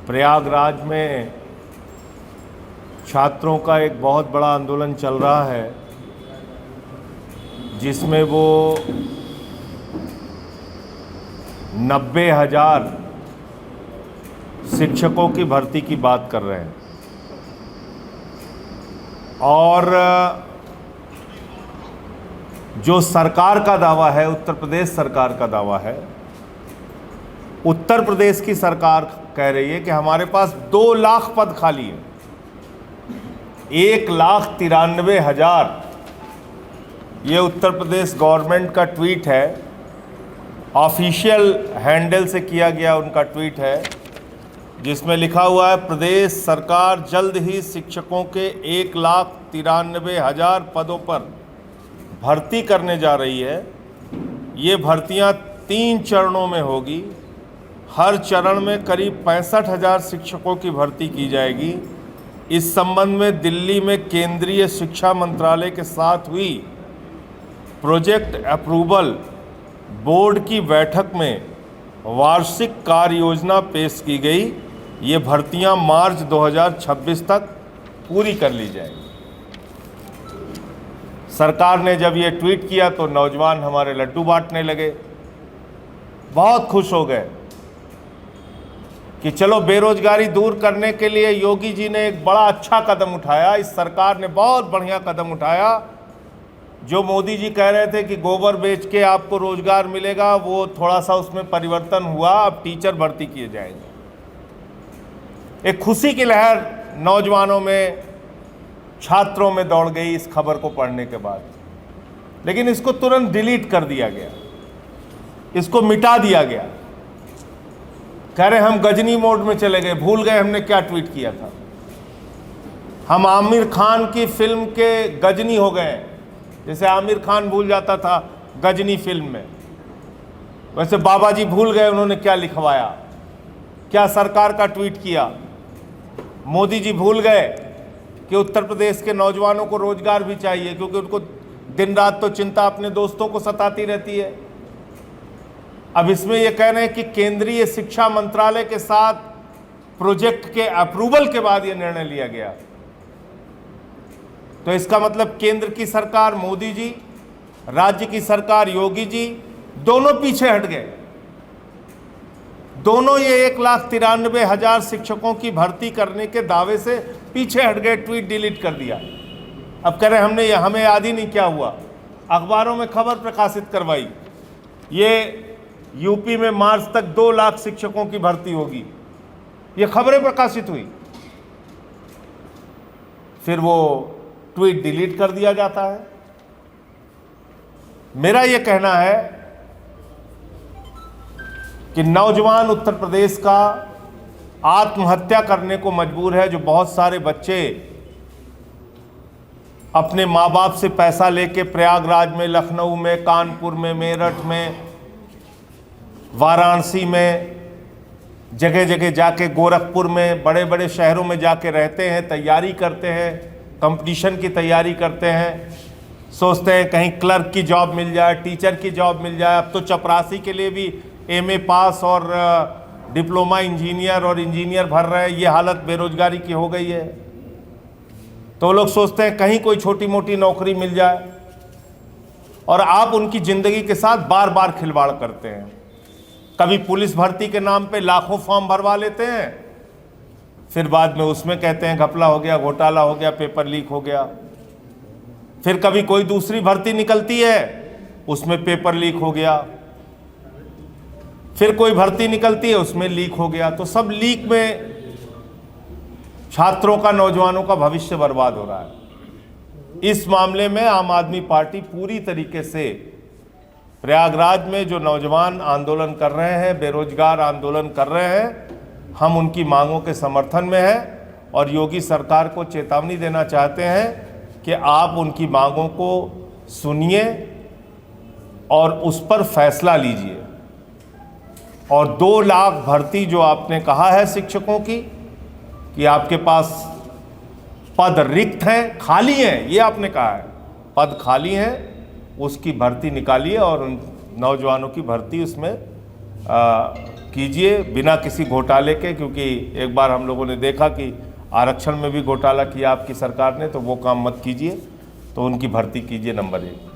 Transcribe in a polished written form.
प्रयागराज में छात्रों का एक बहुत बड़ा आंदोलन चल रहा है, जिसमें वो 90,000 शिक्षकों की भर्ती की बात कर रहे हैं। और जो सरकार का दावा है, उत्तर प्रदेश सरकार का दावा है, उत्तर प्रदेश की सरकार कह रही है कि हमारे पास 2 लाख पद खाली है। 1,93,000 ये उत्तर प्रदेश गवर्नमेंट का ट्वीट है, ऑफिशियल हैंडल से किया गया उनका ट्वीट है, जिसमें लिखा हुआ है प्रदेश सरकार जल्द ही शिक्षकों के 1,93,000 पदों पर भर्ती करने जा रही है। ये भर्तियां 3 चरणों में होगी। हर चरण में करीब 65,000 शिक्षकों की भर्ती की जाएगी। इस संबंध में दिल्ली में केंद्रीय शिक्षा मंत्रालय के साथ हुई प्रोजेक्ट अप्रूवल बोर्ड की बैठक में वार्षिक कार्य योजना पेश की गई। ये भर्तियां मार्च 2026 तक पूरी कर ली जाएगी। सरकार ने जब ये ट्वीट किया तो नौजवान हमारे लड्डू बांटने लगे, बहुत खुश हो गए कि चलो बेरोजगारी दूर करने के लिए योगी जी ने एक बड़ा अच्छा कदम उठाया। इस सरकार ने बहुत बढ़िया कदम उठाया। जो मोदी जी कह रहे थे कि गोबर बेच के आपको रोजगार मिलेगा, वो थोड़ा सा उसमें परिवर्तन हुआ। अब टीचर भर्ती किए जाएंगे। एक खुशी की लहर नौजवानों में, छात्रों में दौड़ गई इस खबर को पढ़ने के बाद। लेकिन इसको तुरंत डिलीट कर दिया गया, इसको मिटा दिया गया। कह रहे हम गजनी मोड में चले गए, भूल गए हमने क्या ट्वीट किया था। हम आमिर खान की फिल्म के गजनी हो गए, जैसे आमिर खान भूल जाता था गजनी फिल्म में, वैसे बाबा जी भूल गए उन्होंने क्या लिखवाया, क्या सरकार का ट्वीट किया। मोदी जी भूल गए कि उत्तर प्रदेश के नौजवानों को रोजगार भी चाहिए, क्योंकि उनको दिन रात तो चिंता अपने दोस्तों को सताती रहती है। अब इसमें यह कह रहे हैं कि केंद्रीय शिक्षा मंत्रालय के साथ प्रोजेक्ट के अप्रूवल के बाद यह निर्णय लिया गया। तो इसका मतलब केंद्र की सरकार मोदी जी, राज्य की सरकार योगी जी, दोनों पीछे हट गए। दोनों ये 1,93,000 शिक्षकों की भर्ती करने के दावे से पीछे हट गए, ट्वीट डिलीट कर दिया। अब कह रहे हमें याद ही नहीं क्या हुआ। अखबारों में खबर प्रकाशित करवाई, ये यूपी में मार्च तक 2 लाख शिक्षकों की भर्ती होगी, ये खबरें प्रकाशित हुई। फिर वो ट्वीट डिलीट कर दिया जाता है। मेरा ये कहना है कि नौजवान उत्तर प्रदेश का आत्महत्या करने को मजबूर है। जो बहुत सारे बच्चे अपने माँ बाप से पैसा लेके प्रयागराज में, लखनऊ में, कानपुर में, मेरठ में, वाराणसी में, जगह जगह जाके, गोरखपुर में, बड़े बड़े शहरों में जाके रहते हैं, तैयारी करते हैं, कंपटीशन की तैयारी करते हैं, सोचते हैं कहीं क्लर्क की जॉब मिल जाए, टीचर की जॉब मिल जाए। अब तो चपरासी के लिए भी एमए पास और डिप्लोमा इंजीनियर और इंजीनियर भर रहे हैं। ये हालत बेरोजगारी की हो गई है। तो लोग सोचते हैं कहीं कोई छोटी मोटी नौकरी मिल जाए, और आप उनकी ज़िंदगी के साथ बार बार खिलवाड़ करते हैं। कभी पुलिस भर्ती के नाम पे लाखों फॉर्म भरवा लेते हैं, फिर बाद में उसमें कहते हैं घपला हो गया, घोटाला हो गया, पेपर लीक हो गया। फिर कभी कोई दूसरी भर्ती निकलती है, उसमें पेपर लीक हो गया। फिर कोई भर्ती निकलती है, उसमें लीक हो गया। तो सब लीक में छात्रों का, नौजवानों का भविष्य बर्बाद हो रहा है। इस मामले में आम आदमी पार्टी पूरी तरीके से प्रयागराज में जो नौजवान आंदोलन कर रहे हैं, बेरोजगार आंदोलन कर रहे हैं, हम उनकी मांगों के समर्थन में हैं और योगी सरकार को चेतावनी देना चाहते हैं कि आप उनकी मांगों को सुनिए और उस पर फैसला लीजिए। और 2 लाख भर्ती जो आपने कहा है शिक्षकों की, कि आपके पास पद रिक्त हैं, खाली हैं, ये आपने कहा है, पद खाली हैं, उसकी भर्ती निकालिए और उन नौजवानों की भर्ती उसमें कीजिए बिना किसी घोटाले के, क्योंकि एक बार हम लोगों ने देखा कि आरक्षण में भी घोटाला किया आपकी सरकार ने, तो वो काम मत कीजिए। तो उनकी भर्ती कीजिए, नंबर 1।